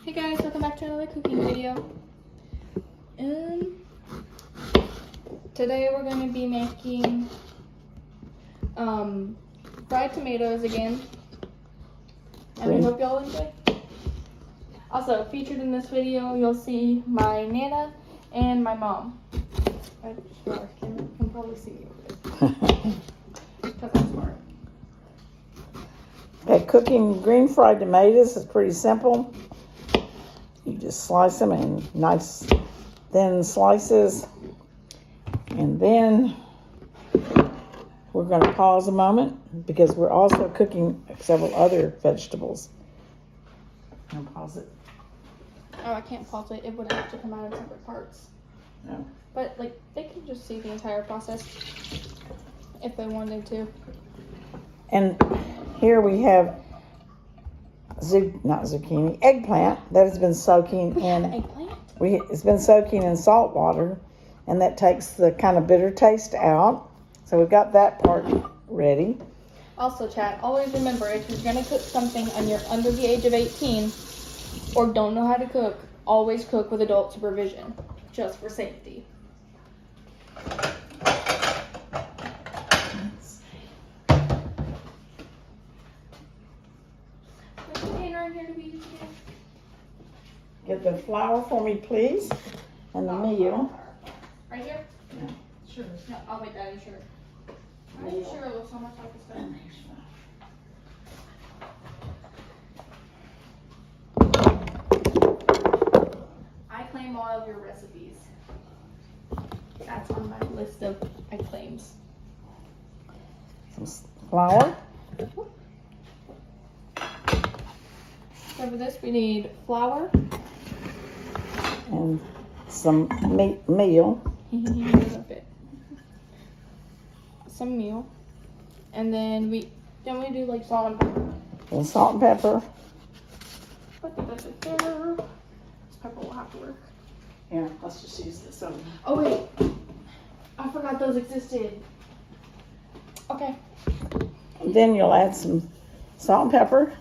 Hey guys, welcome back to another cooking video. Today we're going to be making fried tomatoes again, and we hope y'all enjoy. Also, featured in this video, you'll see my Nana and my mom. I can probably see me over there. Because I'm smart. Okay, cooking green fried tomatoes is pretty simple. You just slice them in nice thin slices. And then we're going to pause a moment because we're also cooking several other vegetables. I'll pause it. Oh, I can't pause it. It would have to come out in separate parts. No. But, like, they can just see the entire process if they wanted to. And here we have eggplant that has been soaking in. Eggplant? It's been soaking in salt water, and that takes the kind of bitter taste out. So we've got that part ready. Also, chat, always remember, if you're going to cook something and you're under the age of 18 or don't know how to cook, always cook with adult supervision, just for safety. Here to be used again? Get the flour for me, please, and the meal. Right here? Yeah, sure. No, I'll make that sure. Why are you sure it looks so much like this stuff? I claim all of your recipes. That's on my list of I claims. Some flour. So for this we need flour. And some meal. Some meal. And then we do like salt and pepper. And salt and pepper. This pepper will have to work. Yeah, let's just use this one. Oh wait, I forgot those existed. Okay. Then you'll add some salt and pepper.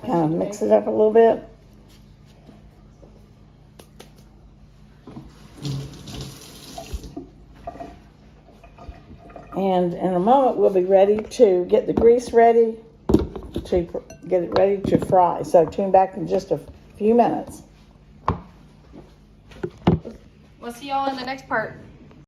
Kind of mix it up a little bit. And in a moment, we'll be ready to get the grease ready to get it ready to fry. So tune back in just a few minutes. We'll see y'all in the next part.